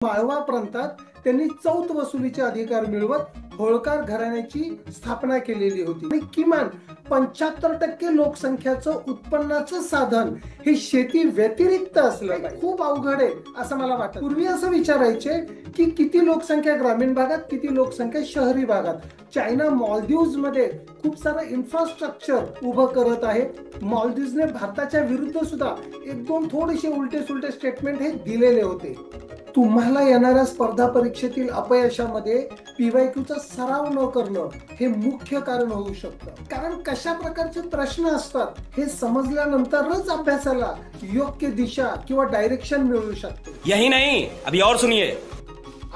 माळवा प्रांतात त्यांनी चौथ वसुलीचे अधिकार मिळवत होळकर घराण्याची स्थापना केलेली होती आणि किमान 75% लोकसंख्याचं उत्पन्नाचं साधन हे शेती व्यतिरिक्त असलं पाहिजे. खूप अवघड आहे असं मला वाटतं. पूर्वी असं विचारायचे की किती लोकसंख्या ग्रामीण भागात, किती लोकसंख्या शहरी भागात. चायना मॉलदीव्स मध्ये खूप सारं इन्फ्रास्ट्रक्चर उभं करत आहे. मॉलदीव्सने भारताच्या विरुद्ध सुद्धा एक दोन थोडेसे उलटे सुलटे स्टेटमेंट हे दिलेले होते. तुम्हाला येणाऱ्या स्पर्धा परीक्षेतील अपयशामध्ये पीवायक्यूचा सराव न करणं हे मुख्य कारण होऊ शकतं. कारण कशा प्रकारचे प्रश्न असतात हे समजल्यानंतरच अभ्यासाला योग्य दिशा किंवा डायरेक्शन मिळू शकते. यही नहीं, अभी और सुनिए.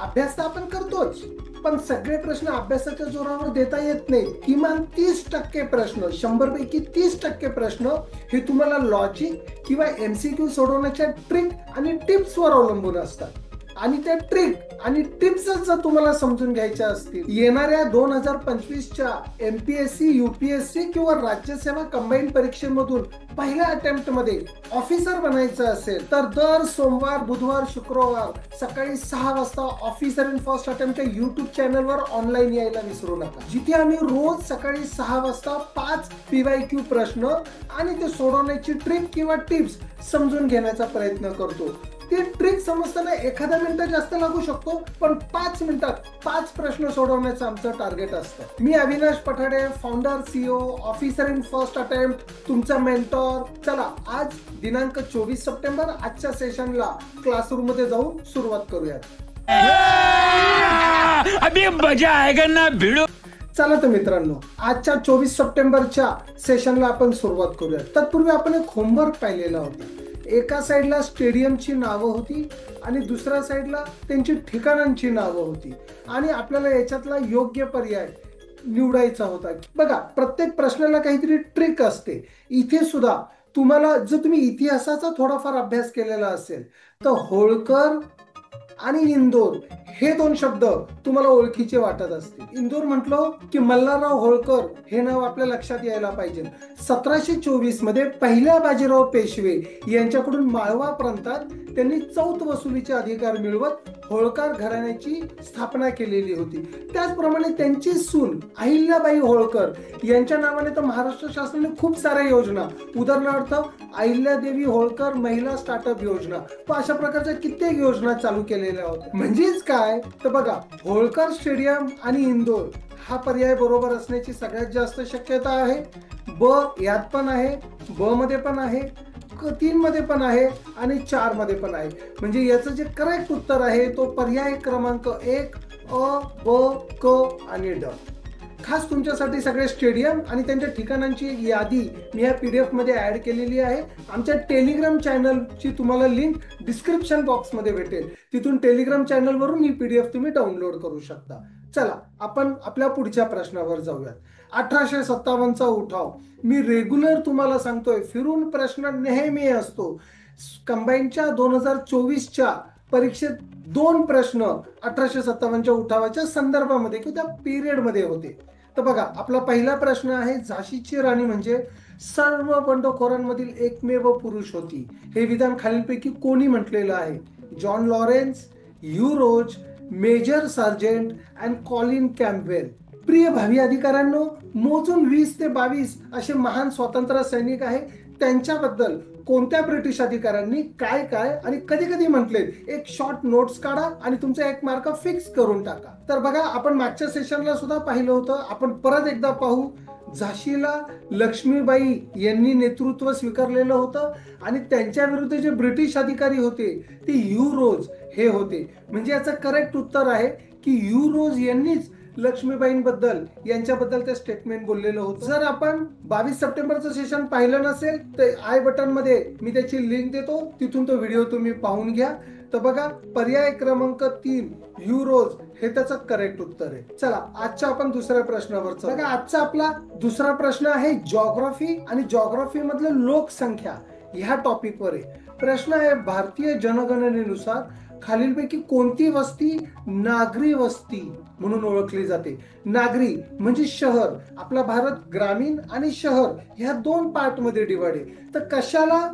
अभ्यास तर आपण करतोच, पण सगळे प्रश्न अभ्यासाच्या जोरावर देता येत नाही. किमान 30% प्रश्न, 100 पैकी 30% प्रश्न हे तुम्हाला लॉजिक किंवा MCQ सोडवण्याच्या ट्रिक आणि टिप्सवर अवलंबून असतात. आणि त्या ट्रिक आणि टिप्स जर तुम्हाला समजून घ्यायच्या असतील, येणाऱ्या 2025च्या MPSC, UPSC किंवा राज्यसेवा कंबाईन परीक्षेमधून पहिल्या अटेम्प्ट मध्ये ऑफिसर बनायचं असेल तर दर सोमवार, बुधवार, शुक्रवार सकाळी 6 वाजता ऑफिसर इन फर्स्ट अटेम्प्टच्या YouTube चॅनलवर ऑनलाईन यायला विसरू नका. जिथे आम्ही रोज सकाळी 6 वाजता 5 PYQ प्रश्न आणि ते सोडवण्याची ट्रिक किंवा टिप्स समजून घेण्याचा प्रयत्न करतो. ती ट्रिक समजताना एखादा मिनिट जास्त लागू शकतो, पण 5 मिनिटात 5 प्रश्न सोडवण्याचं आमचं टार्गेट असतं. मी Avinash Pathade, founder, CEO, officer in first attempt, तुमचा मेंटॉर. चला आज दिनांक 24 सप्टेंबर, आजच्या सेशनला क्लासरूम मध्ये जाऊन सुरुवात करूयात. अभी मजा आएगा ना भिड़ो. चला तर मित्रांनो, आजच्या 24 सप्टेंबरच्या सेशनला आपण सुरुवात करूयात. तत्पूर्वी आपण एक होमवर्क पाहिलेला होता. एका साईडला स्टेडियमची नावं होती आणि दुसऱ्या साईडला त्यांची ठिकाणांची नावं होती आणि आपल्याला याच्यातला योग्य पर्याय निवडायचा होता. बघा, प्रत्येक प्रश्नाला काहीतरी ट्रिक असते. इथे सुद्धा तुम्हाला जर तुम्ही इतिहासाचा थोडाफार अभ्यास केलेला असेल तर होळकर आणि इंदोर हे दोन शब्द तुम्हाला ओळखीचे वाटत असतील. इंदोर म्हटलं की मल्हारराव होळकर हे नाव आपल्या लक्षात यायला पाहिजे. 1724 मध्ये पहिल्या बाजीराव पेशवे यांच्याकडून माळवा प्रांतात त्यांनी चौथ वसुलीचे अधिकार मिळवत होळकर घराण्याची स्थापना केलेली होती. त्याचप्रमाणे त्यांची सून अहिल्याबाई होळकर यांच्या नावाने तर महाराष्ट्र शासनाने खूप साऱ्या योजना, उदाहरणार्थ अहिल्यादेवी होळकर महिला स्टार्टअप योजना, अशा प्रकारच्या कित्येक योजना चालू केलेल्या होत्या. म्हणजेच काय तर बघा, होळकर स्टेडियम आणि इंदोर हा पर्याय बरोबर असण्याची सगळ्यात जास्त शक्यता आहे. ब यात पण आहे, ब मध्ये पण आहे, 3 मध्ये पण आहे आणि 4 मध्ये पण आहे. म्हणजे याचं जे करेक्ट उत्तर आहे तो पर्याय क्रमांक 1 अ, ब, क आणि ड. खास तुमच्यासाठी सगळे स्टेडियम आणि त्यांच्या ठिकाणांची यादी मी या PDF मध्ये ऍड केलेली आहे. आमच्या टेलिग्राम चॅनलची तुम्हाला लिंक डिस्क्रिप्शन बॉक्स मध्ये भेटेल. तिथून टेलिग्राम चॅनल वरून ही PDF तुम्ही डाउनलोड करू शकता. चला आपण आपल्या पुढच्या प्रश्नावर जाऊयात. 1857चा उठाव. मी रेग्युलर तुम्हाला सांगतोय, फिरून प्रश्न नेहमी असतो. कंबाईनच्या 2024च्या परीक्षेत 2 प्रश्न 1857च्या उठावाच्या संदर्भामध्ये किंवा त्या पिरियड मध्ये होते. तर बघा, आपला पहिला प्रश्न आहे, झाशीची राणी म्हणजे सर्व बंडखोरांमधील एकमेव पुरुष होती. हे विधान खालीलपैकी कोणी म्हटलेलं आहे? John Lawrence, Hugh Rose, major sergeant and Colin Campbell. प्रिय भावी अधिकाऱ्यांनो, मोजून 20 ते 22 असे महान स्वातंत्र्य सैनिक आहे. त्यांच्याबद्दल कोणत्या ब्रिटिश अधिकाऱ्यांनी काय काय आणि कधी कधी म्हटले, एक शॉर्ट नोट्स काढा आणि तुमचा 1 मार्क फिक्स करून टाका. तर बघा, आपण मागच्या सेशनला सुद्धा पाहिलं होतं, आपण परत एकदा पाहू. झाशीला लक्ष्मीबाई यांनी नेतृत्व स्वीकारलेलं होतं आणि त्यांच्या विरुद्ध जे ब्रिटिश अधिकारी होते ते ह्यू रोज हे होते. म्हणजे याचं करेक्ट उत्तर आहे की ह्यू रोज यांनीच लक्ष्मीबाईंबद्दल यांच्याबद्दल ते स्टेटमेंट बोललेलं होतं. जर आपण 22 सप्टेंबरचं सेशन पाहिलं नसेल तर आय बटन मध्ये मी त्याची लिंक देतो, तिथून तो व्हिडिओ तुम्ही पाहून घ्या. तर बघा, पर्याय क्रमांक 3 ह्यू रोज हे त्याचं करेक्ट उत्तर आहे. चला आजच्या आपण दुसऱ्या प्रश्नावर चला. बघा, आजचा आपला दुसरा प्रश्न आहे जॉग्राफी आणि जॉग्राफी मधलं लोकसंख्या ह्या टॉपिकवर आहे. प्रश्न आहे, भारतीय जनगणनेनुसार खालीलपैकी कोणती वस्ती नागरी वस्ती म्हणून ओळखली जाते? नागरी म्हणजे शहर. आपला भारत ग्रामीण आणि शहर ह्या 2 पार्ट मध्ये डिवाइड आहे. तर कशाला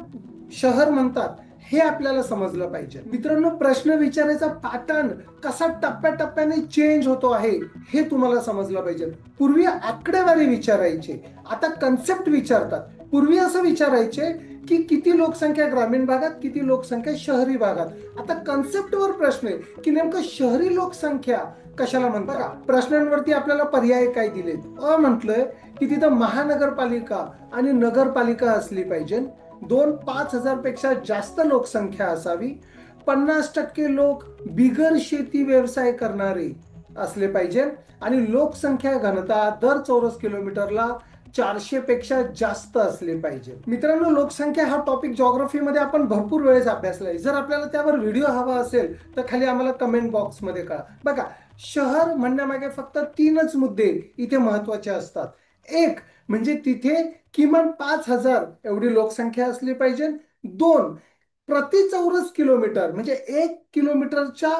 शहर म्हणतात हे आपल्याला समजलं पाहिजे. मित्रांनो, प्रश्न विचारायचा पॅटर्न कसा टप्प्याटप्प्याने चेंज होतो आहे हे तुम्हाला समजलं पाहिजे. पूर्वी आकडेवारी विचारायचे, आता कन्सेप्ट विचारतात. पूर्वी असं विचारायचे की किती लोकसंख्या ग्रामीण भागात, किती लोकसंख्या शहरी भागात. आता कन्सेप्टवर प्रश्न आहे की नेमकं शहरी लोकसंख्या कशाला म्हणतात. प्रश्नांवरती आपल्याला पर्याय काय दिले. म्हटलंय की तिथं महानगरपालिका आणि नगरपालिका असली पाहिजे. 5,000 पेक्षा जास्त लोकसंख्या असावी. 50% लोक बिगर शेती व्यवसाय करणारे असले पाहिजे आणि लोकसंख्या घनता दर चौरस किलोमीटरला 400 पेक्षा जास्त असले पाहिजे. मित्रांनो, लोकसंख्या हा टॉपिक जिओग्राफीमध्ये आपण भरपूर वेळेस अभ्यासलाय. जर आपल्याला त्यावर व्हिडिओ हवा असेल तर खाली आम्हाला कमेंट बॉक्समध्ये कळवा. बघा, शहर म्हणण्यामागे फक्त 3च मुद्दे इथे महत्वाचे असतात. एक म्हणजे तिथे किमान 5,000 एवढी लोकसंख्या असली पाहिजे. 2, प्रति चौरस किलोमीटर म्हणजे 1 किलोमीटरच्या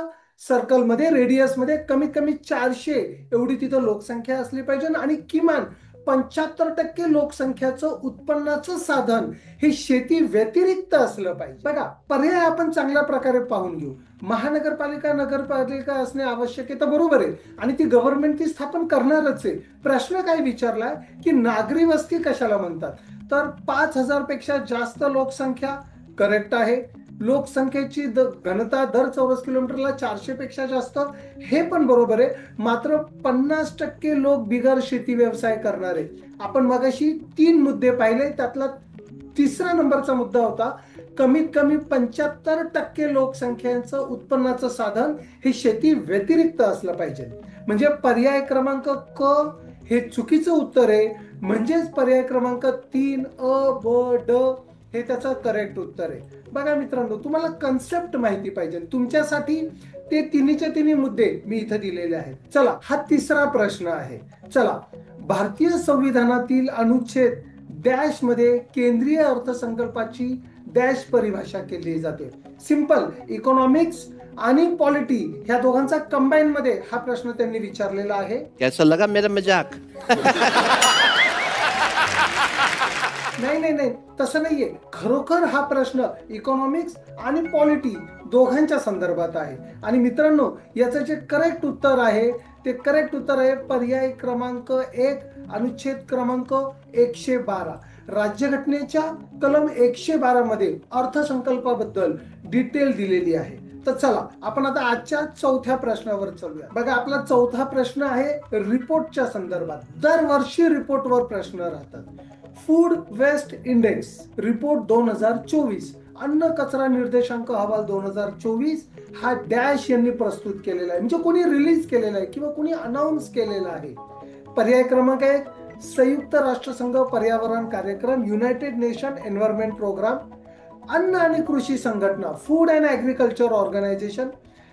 सर्कलमध्ये, रेडियसमध्ये कमीत कमी 400 एवढी तिथं लोकसंख्या असली पाहिजे आणि किमान 75% लोकसंख्याचं उत्पन्नाचं साधन हे शेती व्यतिरिक्त असलं पाहिजे. बघा, पर्याय आपण चांगल्या प्रकारे पाहून घेऊ. महानगरपालिका, नगरपालिका असणे आवश्यक आहे तर बरोबर आहे आणि ती गव्हर्नमेंट ती स्थापन करणारच आहे. प्रश्न काय विचारलाय की नागरी वस्ती कशाला म्हणतात, तर 5,000 पेक्षा जास्त लोकसंख्या करेक्ट आहे. लोकसंख्येची घनता दर चौरस किलोमीटरला 400 पेक्षा जास्त हे पण बरोबर आहे. मात्र 50% लोक बिगर शेती व्यवसाय करणारे. आपण मगाशी 3 मुद्दे पाहिले, त्यातला 3रा नंबरचा मुद्दा होता कमीत कमी 75% लोकसंख्येचं उत्पन्नाचं साधन हे शेती व्यतिरिक्त असलं पाहिजे. म्हणजे पर्याय क्रमांक क हे चुकीचं उत्तर आहे. म्हणजेच पर्याय क्रमांक 3 अ, ब, ड हे त्याचं करेक्ट उत्तर आहे. बघा मित्रांनो, तुम्हाला कन्सेप्ट माहिती पाहिजे. तुमच्यासाठी ते तिन्हीचे तिन्ही मुद्दे मी इथे दिलेले आहेत. चला, हा 3रा प्रश्न आहे. चला, भारतीय संविधानातील अनुच्छेद डॅश मध्ये केंद्रीय अर्थसंकल्पाची डॅश परिभाषा केली जाते. सिंपल, इकॉनॉमिक्स आणि पॉलिटी ह्या दोघांचा कंबाईन मध्ये हा प्रश्न त्यांनी विचारलेला आहे. कैसा लगा मेरा मजाक? नाही, तसं नाहीये. खरोखर हा प्रश्न इकॉनॉमिक्स आणि पॉलिटी दोघांच्या संदर्भात आहे. आणि मित्रांनो, याचं जे करेक्ट उत्तर आहे ते करेक्ट उत्तर आहे पर्याय क्रमांक 1, अनुच्छेद क्रमांक 112. राज्यघटनेच्या कलम 112 मध्ये अर्थसंकल्पाबद्दल डिटेल दिलेली आहे. तर चला, आपण आता आजच्या 4थ्या प्रश्नावर चलूया. बघा, आपला 4था प्रश्न आहे रिपोर्टच्या संदर्भात. दरवर्षी रिपोर्टवर प्रश्न राहतात. फूड वेस्ट इंडेक्स रिपोर्ट 2024, अन्न कचरा निर्देशांक अहवाल 2024 हा डॅश यांनी प्रस्तुत केलेला आहे. म्हणजे कोणी रिलीज केलेला आहे किंवा कोणी अनाउन्स केलेला आहे. पर्याय क्रमांक 1, संयुक्त राष्ट्रसंघ पर्यावरण कार्यक्रम, युनायटेड नेशन एन्व्हायरमेंट प्रोग्राम, अन्न आणि कृषी संघटना, फूड अँड ऍग्रिकल्चर ऑर्गनायझेशन,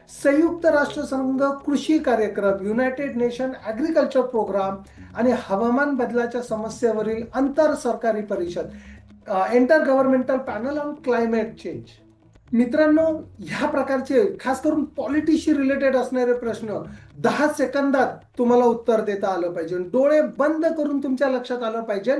संयुक्त राष्ट्रसंघ कृषी कार्यक्रम, युनायटेड नेशन ऍग्रिकल्चर प्रोग्राम आणि हवामान बदलाच्या समस्येवरील आंतर सरकारी परिषद, inter governmental panel on climate change. मित्रांनो, ह्या प्रकारचे खास करून पॉलिटिशी रिलेटेड असणारे प्रश्न 10 सेकंदात तुम्हाला उत्तर देता आलं पाहिजे. डोळे बंद करून तुमच्या लक्षात आलं पाहिजे.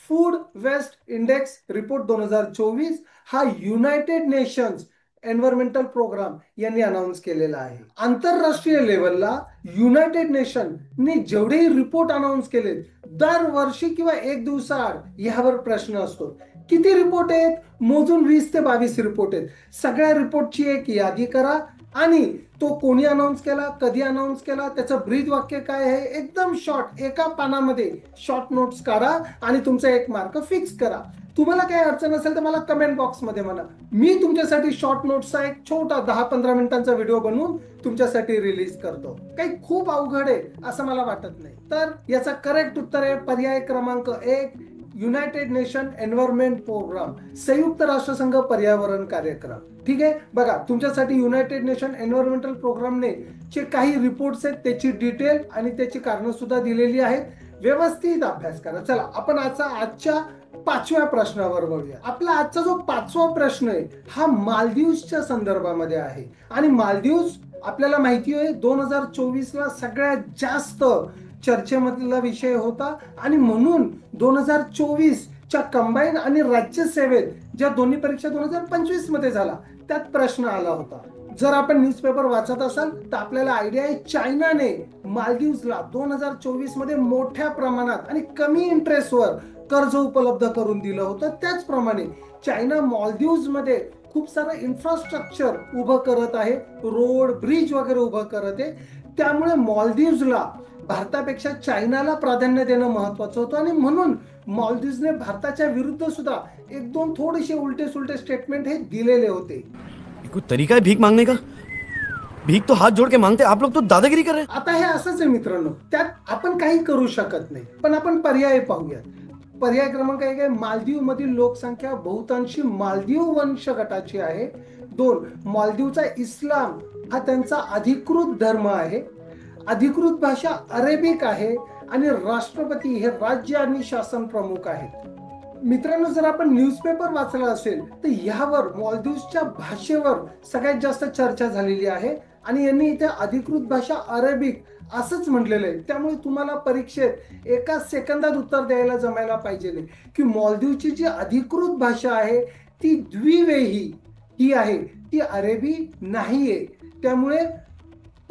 फूड वेस्ट इंडेक्स रिपोर्ट 2024 हा युनायटेड नेशन्स एन्व्हायरमेंटल प्रोग्राम यांनी अनाउन्स केलेला आहे. आंतरराष्ट्रीय लेवलला युनायटेड नेशनने जेवढेही रिपोर्ट अनाउन्स केले, दरवर्षी किंवा एक दिवसाआड यावर प्रश्न असतो. किती रिपोर्ट आहेत? मोजून 20 ते 22 रिपोर्ट आहेत. सगळ्या रिपोर्टची एक यादी करा आणि तो कोणी अनाउन्स केला, कधी अनाउन्स केला, त्याचं ब्रीद वाक्य काय आहे, एकदम शॉर्ट एका पानामध्ये शॉर्ट नोट्स काढा आणि तुमचा 1 मार्क फिक्स करा. तुम्हाला काही अडचण असेल तर मला कमेंट बॉक्समध्ये म्हणा. मी तुमच्यासाठी शॉर्ट नोट्सचा एक छोटा 10-15 मिनिटांचा व्हिडिओ बनवून तुमच्यासाठी रिलीज करतो. काही खूप अवघड आहे असं मला वाटत नाही. तर याचा करेक्ट उत्तर आहे पर्याय क्रमांक 1, युनायटेड नेशन एन्व्हायरमेंट प्रोग्राम, संयुक्त राष्ट्रसंघ पर्यावरण कार्यक्रम. ठीक आहे. बघा, तुमच्यासाठी युनायटेड नेशन एन्व्हायरमेंटल प्रोग्रामने जे काही रिपोर्ट्स आहेत त्याची डिटेल आणि त्याची कारणं सुद्धा दिलेली आहेत. व्यवस्थित अभ्यास करा. चला, आपण आजच्या 5व्या प्रश्नावर वळूया. आपला आजचा जो 5वा प्रश्न आहे हा मालदीवच्या संदर्भामध्ये आहे. आणि मालदीव आपल्याला माहिती आहे 2024 ला सगळ्यात जास्त चर्चेमधला विषय होता आणि म्हणून 2024 च्या कंबाईन आणि राज्यसेवेत ज्या दोन्ही परीक्षा 2025 मध्ये झाला त्यात प्रश्न आला होता. जर आपण न्यूजपेपर वाचत असाल तर आपल्याला आयडिया आहे, चायनाने मालदीव्सला 2024 मध्ये मोठ्या प्रमाणात आणि कमी इंटरेस्टवर कर्ज उपलब्ध करून दिलं होतं. त्याचप्रमाणे चायना मालदीव्स मध्ये खूप सारं इन्फ्रास्ट्रक्चर उभं करत आहे, रोड ब्रिज वगैरे उभं करत आहे. त्यामुळे मालदीव्सला भारतापेक्षा चायनाला प्राधान्य देणं महत्वाचं होतं आणि म्हणून मालदीव्सने भारताच्या विरुद्ध सुद्धा एक दोन थोडेसे उलटे सुलटे स्टेटमेंट हे दिलेले होते. कोई तरीका है भीख मांगने का? भीख तो हाथ जोड़ के मांगते, आप लोग तो दादागिरी कर रहे हैं. आता हे असंच आहे मित्रांनो, त्यात आपण काही करू शकत नाही. पण आपण पर्याय पाहूयात. पर्याय क्रमांक 1 आहे, मालदीव मधील लोकसंख्या बहुतांशी मालदीव वंश गटाची आहे. 2, मालदीवचा इस्लाम हा त्यांचा अधिकृत धर्म आहे. अधिकृत भाषा अरेबिक आहे आणि राष्ट्रपती हे राज्य आणि शासन प्रमुख आहेत. मित्रांनो, जर आपण न्यूजपेपर वाचला असेल तर यावर मालदीवच्या भाषेवर सगळ्यात जास्त चर्चा झालेली आहे आणि यांनी इथे अधिकृत भाषा अरेबिक असंच म्हटलेलं आहे. त्यामुळे तुम्हाला परीक्षेत एका सेकंदात उत्तर द्यायला जमायला पाहिजे नाही की मालदीवची जी अधिकृत भाषा आहे ती द्विवेही ही आहे, ती अरेबी नाहीये. त्यामुळे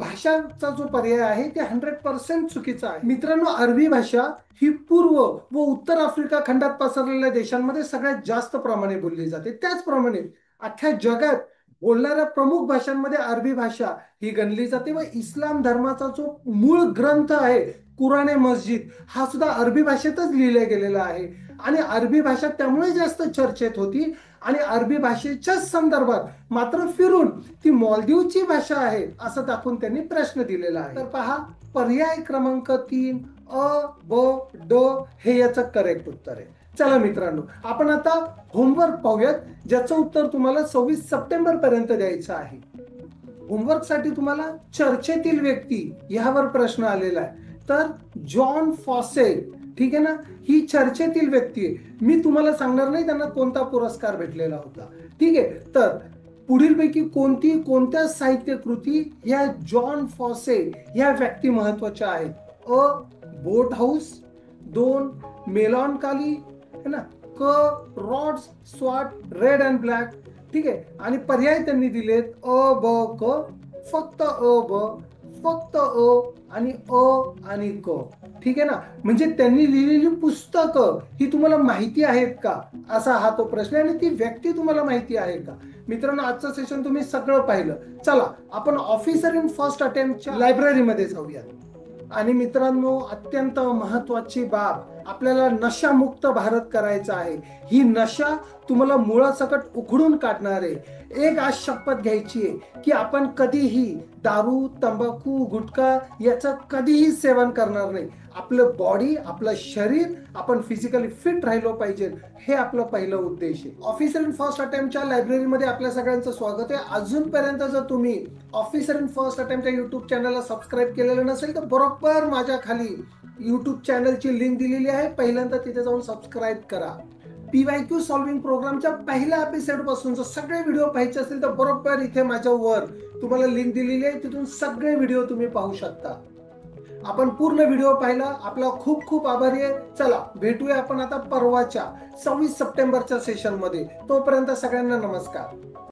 भाषाचा जो पर्याय आहे ते 100% चुकीचा आहे. मित्रांनो, अरबी भाषा ही पूर्व व उत्तर आफ्रिका खंडात पसरलेल्या देशांमध्ये सगळ्यात जास्त प्रमाणे बोलली जाते. त्याचप्रमाणे अख्ख्या जगात बोलणाऱ्या प्रमुख भाषांमध्ये अरबी भाषा ही गणली जाते व इस्लाम धर्माचा जो मूळ ग्रंथ आहे कुराण मस्जिद हा सुद्धा अरबी भाषेतच लिहिला गेलेला आहे आणि अरबी भाषा त्यामुळे जास्त चर्चेत होती. आणि अरबी भाषेच्याच संदर्भात मात्र फिरून ती मालदीवची भाषा आहे असं दाखवून त्यांनी प्रश्न दिलेला आहे. तर पहा, पर्याय क्रमांक 3 अ ब ड हे याचं करेक्ट उत्तर आहे. चला मित्रांनो, आपण आता होमवर्क पाहूयात, ज्याचं उत्तर तुम्हाला 26 सप्टेंबर पर्यंत द्यायचं आहे. होमवर्क साठी तुम्हाला चर्चेतील व्यक्ती यावर प्रश्न आलेला आहे. तर जॉन फॉसे, ठीक आहे ना, ही चर्चेतील व्यक्ती आहे. मी तुम्हाला सांगणार नाही त्यांना कोणता पुरस्कार भेटलेला होता, ठीक आहे. तर पुढीलपैकी कोणत्या साहित्य कृती या जॉन फॉसे या व्यक्ती महत्वाच्या आहेत? अ, बोट हाऊस, 2, मेलॉनकाली है ना, क, रॉड्स, स्वॉट, रेड अँड ब्लॅक, ठीक आहे. आणि पर्याय त्यांनी दिलेत अ ब क, फक्त अ ब, फक्त अ आणि अ आणि क, ठीक आहे ना. म्हणजे त्यांनी लिहिलेली पुस्तकं ही तुम्हाला माहिती आहेत का, असा हा तो प्रश्न आहे. आणि ती व्यक्ती तुम्हाला माहिती आहे का? मित्रांनो, आजचं सेशन तुम्ही सगळं पाहिलं. चला आपण ऑफिसर इन फर्स्ट अटेम्प्टच्या लायब्ररीमध्ये जाऊया. आणि मित्रांनो, अत्यंत महत्वाची बाब, आपल्याला नशामुक्त भारत करायचा आहे. ही नशा तुम्हाला मुळासकट उखडून काढणार आहे. एक आज शपथ घ्यायची आहे की आपण कधीही दारू, तंबाखू, गुटखा याचं कधीही सेवन करणार नाही. आपलं बॉडी, आपलं शरीर, आपण फिजिकली फिट राहिलो पाहिजे, हे आपलं पहिलं उद्देश आहे. ऑफिसर इन फर्स्ट अटेम्प्टच्या लायब्ररीमध्ये आपल्या सगळ्यांचं स्वागत आहे. अजूनपर्यंत जर तुम्ही ऑफिसर इन फर्स्ट अटेम्प्टच्या युट्यूब चॅनलला सबस्क्राईब केलेलं नसेल तर बरोबर माझ्या खाली युट्यूब चॅनलची लिंक दिलेली आहे, पहिल्यांदा तिथे जाऊन सबस्क्राईब करा. PYQ सॉल्विंग प्रोग्रामच्या पहिल्या एपिसोड पासून जर सगळे व्हिडिओ पाहायचे असतील तर बरोबर इथे माझ्या वर तुम्हाला लिंक दिलेली आहे, तिथून सगळे व्हिडिओ तुम्ही पाहू शकता. आपण पूर्ण व्हिडिओ पाहिला, आपला खूप खूप आभारी आहे. चला भेटूया आपण आता परवाच्या 26 सप्टेंबरच्या सेशन मध्ये. तोपर्यंत सगळ्यांना नमस्कार.